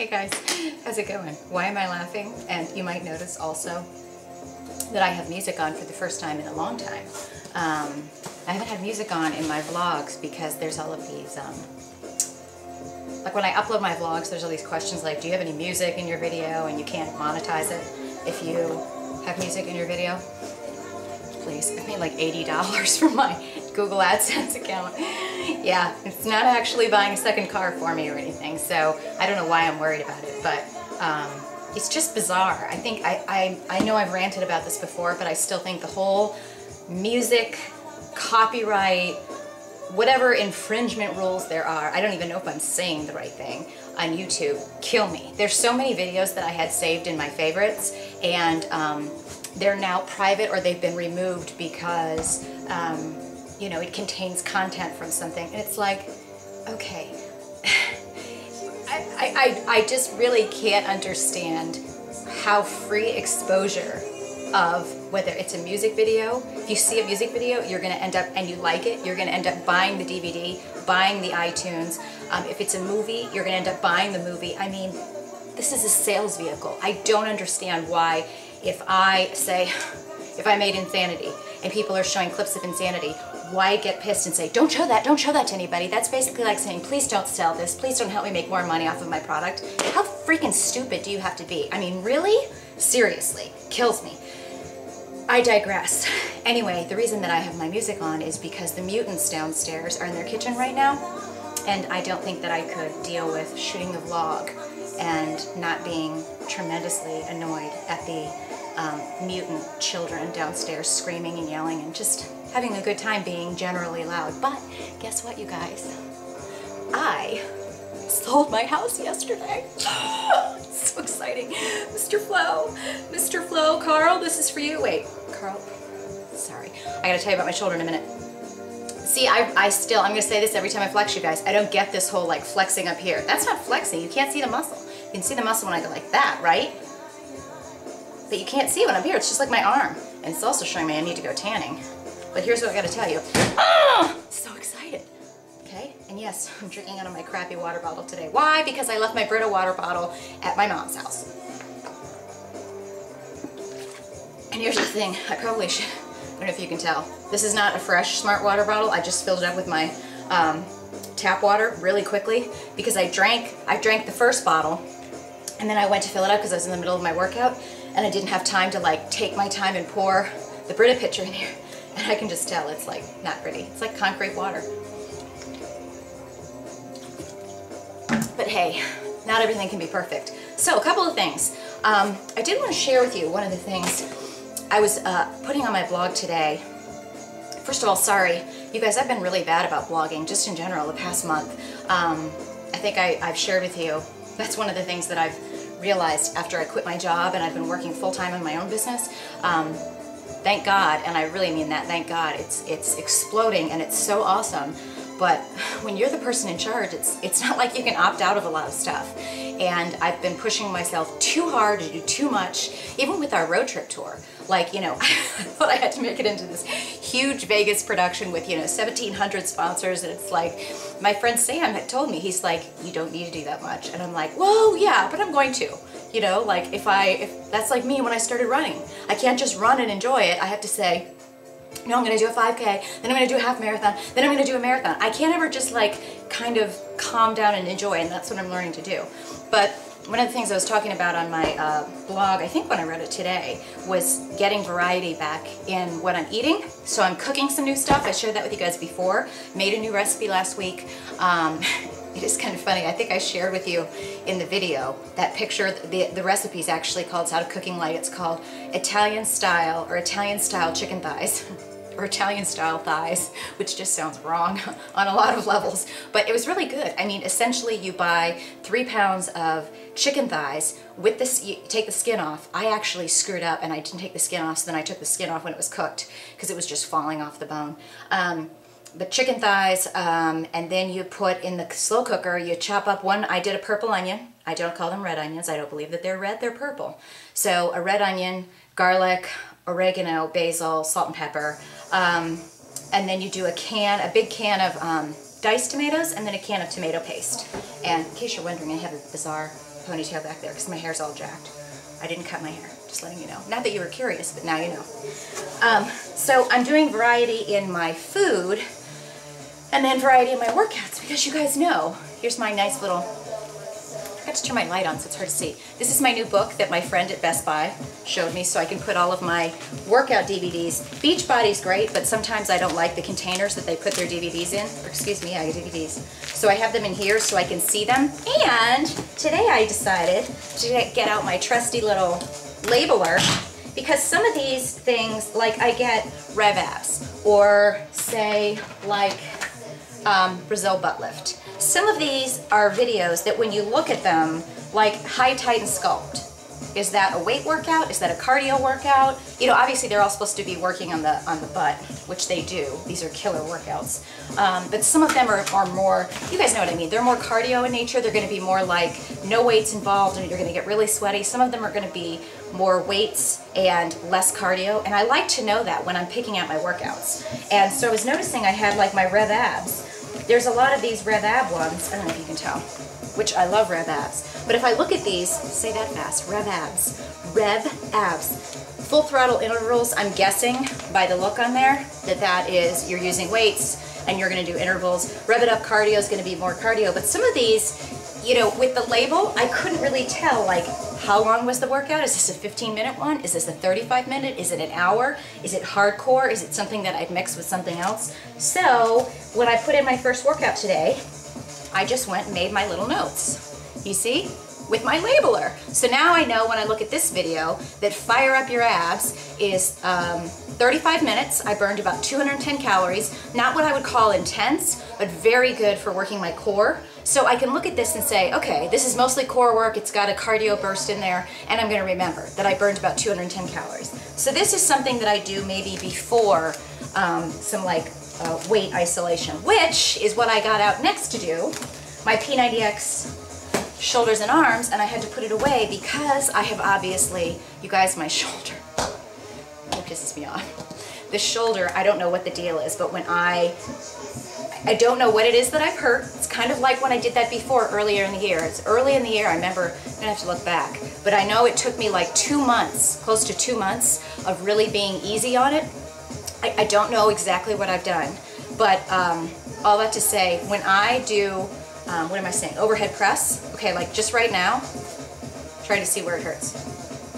Hey guys, how's it going? Why am I laughing? And you might notice also that I have music on for the first time in a long time. I haven't had music on in my vlogs because there's all of these, like when I upload my vlogs, there's all these questions like, do you have any music in your video? And you can't monetize it if you have music in your video. Please, I paid like $80 for my Google AdSense account. Yeah, it's not actually buying a second car for me or anything, so I don't know why I'm worried about it, but it's just bizarre. I think, I know I've ranted about this before, but I still think the whole music, copyright, whatever infringement rules there are, I don't even know if I'm saying the right thing, on YouTube, kill me. There's so many videos that I had saved in my favorites, and they're now private or they've been removed because you know, it contains content from something, and it's like, okay, I just really can't understand how free exposure of whether it's a music video, if you see a music video, you're gonna end up, and you like it, you're gonna end up buying the DVD, buying the iTunes. If it's a movie, you're gonna end up buying the movie. I mean, this is a sales vehicle. I don't understand why, if I say, if I made Insanity and people are showing clips of Insanity, why get pissed and say, don't show that to anybody? That's basically like saying, please don't sell this, please don't help me make more money off of my product. How freaking stupid do you have to be? I mean, really? Seriously, kills me. I digress. Anyway, the reason that I have my music on is because the mutants downstairs are in their kitchen right now, and I don't think that I could deal with shooting a vlog and not being tremendously annoyed at the mutant children downstairs screaming and yelling and just having a good time being generally loud. But guess what, you guys? I sold my house yesterday. So exciting. Mr. Flo, Carl, this is for you. Wait, Carl, sorry. I gotta tell you about my shoulder in a minute. See, I'm gonna say this every time I flex, you guys. I don't get this whole like flexing up here. That's not flexing, you can't see the muscle. You can see the muscle when I go like that, right? But you can't see it when I'm here, it's just like my arm. And it's also showing me I need to go tanning. But here's what I gotta tell you. Ah! So excited. Okay, and yes, I'm drinking out of my crappy water bottle today. Why? Because I left my Brita water bottle at my mom's house. And here's the thing, I probably should, I don't know if you can tell, this is not a fresh Smart water bottle. I just filled it up with my tap water really quickly because I drank the first bottle and then I went to fill it up because I was in the middle of my workout and I didn't have time to like take my time and pour the Brita pitcher in here. And I can just tell it's like not pretty. It's like concrete water. But hey, not everything can be perfect. So a couple of things. I did want to share with you one of the things I was putting on my blog today. First of all, sorry, you guys, I've been really bad about blogging just in general the past month. I think I've shared with you, that's one of the things that I've realized after I quit my job and I've been working full-time in my own business. Thank God, and I really mean that, thank God, it's exploding and it's so awesome. But when you're the person in charge, it's not like you can opt out of a lot of stuff. And I've been pushing myself too hard to do too much, even with our road trip tour. Like, you know, I thought I had to make it into this huge Vegas production with, you know, 1,700 sponsors, and it's like, my friend Sam had told me, he's like, you don't need to do that much. And I'm like, whoa, yeah, but I'm going to. You know, like if that's like me when I started running. I can't just run and enjoy it. I have to say, no, I'm gonna do a 5K, then I'm gonna do a half marathon, then I'm gonna do a marathon. I can't ever just like kind of calm down and enjoy, and that's what I'm learning to do. But one of the things I was talking about on my blog, I think when I wrote it today, was getting variety back in what I'm eating. So I'm cooking some new stuff. I shared that with you guys before. Made a new recipe last week. It is kind of funny. I think I shared with you in the video that picture. The recipe is actually called, it's out of Cooking Light. It's called Italian style chicken thighs. Or Italian style thighs, which just sounds wrong on a lot of levels, but it was really good. I mean, essentially you buy 3 pounds of chicken thighs with this, you take the skin off. I actually screwed up and I didn't take the skin off, so then I took the skin off when it was cooked because it was just falling off the bone. But chicken thighs, and then you put in the slow cooker, you chop up one, I did a purple onion. I don't call them red onions. I don't believe that they're red, they're purple. So a red onion, garlic, oregano, basil, salt and pepper, and then you do a big can of diced tomatoes, and then a can of tomato paste. And in case you're wondering, I have a bizarre ponytail back there because my hair's all jacked. I didn't cut my hair, just letting you know. Not that you were curious, but now you know. So I'm doing variety in my food and then variety in my workouts because you guys know. Here's my nice little, I got to turn my light on so it's hard to see. This is my new book that my friend at Best Buy showed me so I can put all of my workout DVDs. Beachbody's great, but sometimes I don't like the containers that they put their DVDs in. Or excuse me, I get DVDs. So I have them in here so I can see them. And today I decided to get out my trusty little labeler because some of these things, like I get Rev Abs or say like Brazil butt lift. Some of these are videos that when you look at them, like high Titan sculpt. Is that a weight workout? Is that a cardio workout? You know, obviously they're all supposed to be working on the butt, which they do. These are killer workouts. But some of them are more, you guys know what I mean. They're more cardio in nature. They're gonna be more like no weights involved and you're gonna get really sweaty. Some of them are gonna be more weights and less cardio. And I like to know that when I'm picking out my workouts. And so I was noticing I had like my Rev Abs. There's a lot of these Rev Ab ones, I don't know if you can tell, which I love Rev Abs. But if I look at these, say that fast, Rev Abs, full throttle intervals, I'm guessing by the look on there that is, you're using weights and you're gonna do intervals. Rev It Up cardio is gonna be more cardio, but some of these, you know, with the label, I couldn't really tell like how long was the workout? Is this a 15-minute one? Is this a 35-minute? Is it an hour? Is it hardcore? Is it something that I've mixed with something else? So when I put in my first workout today, I just went and made my little notes. You see? With my labeler. So now I know when I look at this video that Fire Up Your Abs is 35 minutes. I burned about 210 calories. Not what I would call intense, but very good for working my core. So I can look at this and say, okay, this is mostly core work. It's got a cardio burst in there, and I'm gonna remember that I burned about 210 calories. So this is something that I do maybe before some like weight isolation, which is what I got out next to do, my P90X shoulders and arms, and I had to put it away because I have obviously, you guys, my shoulder, it pisses me off. The shoulder, I don't know what the deal is, but when I don't know what it is that I've hurt. It's kind of like when I did that before earlier in the year. It's early in the year, I remember, I'm gonna have to look back, but I know it took me like 2 months, close to 2 months of really being easy on it. I don't know exactly what I've done, but all that to say, when I do, what am I saying, overhead press, okay, like just right now, try to see where it hurts.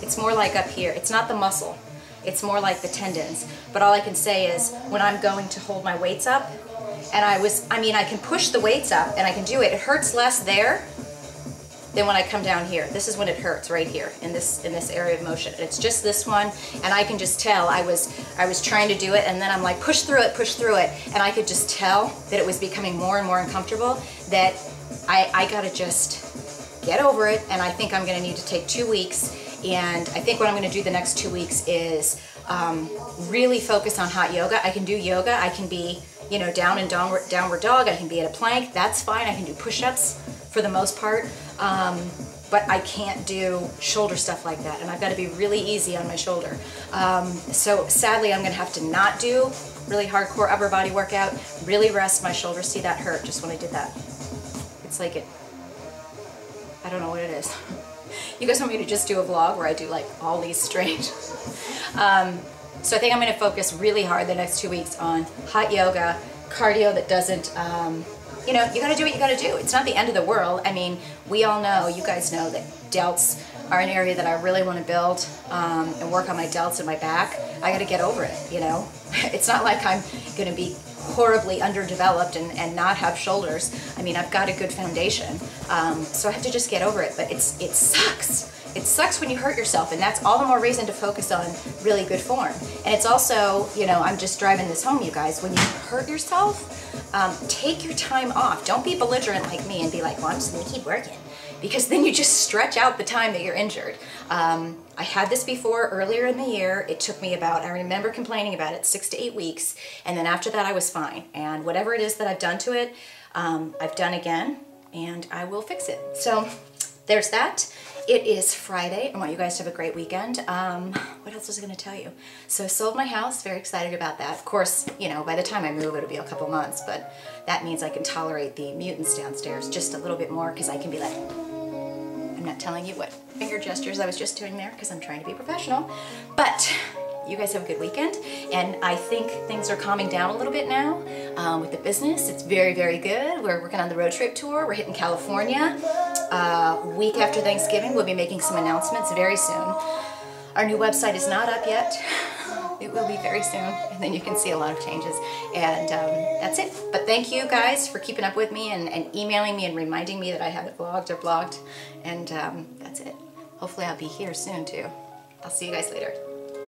It's more like up here. It's not the muscle. It's more like the tendons. But all I can say is when I'm going to hold my weights up, and I can push the weights up and I can do it. It hurts less there than when I come down here. This is when it hurts, right here in this area of motion. It's just this one, and I can just tell I was trying to do it, and then I'm like push through it, and I could just tell that it was becoming more and more uncomfortable. That I gotta just get over it, and I think I'm gonna need to take 2 weeks. And I think what I'm gonna do the next 2 weeks is really focus on hot yoga. I can do yoga. I can be, you know, down and downward dog. I can be at a plank. That's fine. I can do push-ups for the most part. But I can't do shoulder stuff like that. And I've got to be really easy on my shoulder. So sadly, I'm going to have to not do really hardcore upper body workout, really rest my shoulders. See, that hurt just when I did that. It's like I don't know what it is. You guys want me to just do a vlog where I do like all these straight? So I think I'm going to focus really hard the next 2 weeks on hot yoga, cardio that doesn't, you know, you got to do what you got to do. It's not the end of the world. I mean, we all know, you guys know that delts are an area that I really want to build and work on my delts and my back. I got to get over it, you know. It's not like I'm going to be horribly underdeveloped and not have shoulders. I mean, I've got a good foundation. So I have to just get over it, but it sucks. It sucks when you hurt yourself, and that's all the more reason to focus on really good form. And it's also, you know, I'm just driving this home, you guys, when you hurt yourself, take your time off. Don't be belligerent like me and be like, well, I'm just gonna keep working. Because then you just stretch out the time that you're injured. I had this before earlier in the year. It took me about, I remember complaining about it, 6 to 8 weeks. And then after that, I was fine. And whatever it is that I've done to it, I've done again, and I will fix it. So there's that. It is Friday. I want you guys to have a great weekend. What else was I going to tell you? So I sold my house. Very excited about that. Of course, you know, by the time I move, it'll be a couple months, but that means I can tolerate the mutants downstairs just a little bit more because I can be like, I'm not telling you what finger gestures I was just doing there because I'm trying to be professional. But you guys have a good weekend, and I think things are calming down a little bit now with the business. It's very, very good. We're working on the road trip tour. We're hitting California. Week after Thanksgiving, we'll be making some announcements very soon. Our new website is not up yet. It will be very soon, and then you can see a lot of changes. And that's it. But thank you guys for keeping up with me and emailing me and reminding me that I haven't vlogged or blogged. And that's it. Hopefully I'll be here soon too. I'll see you guys later.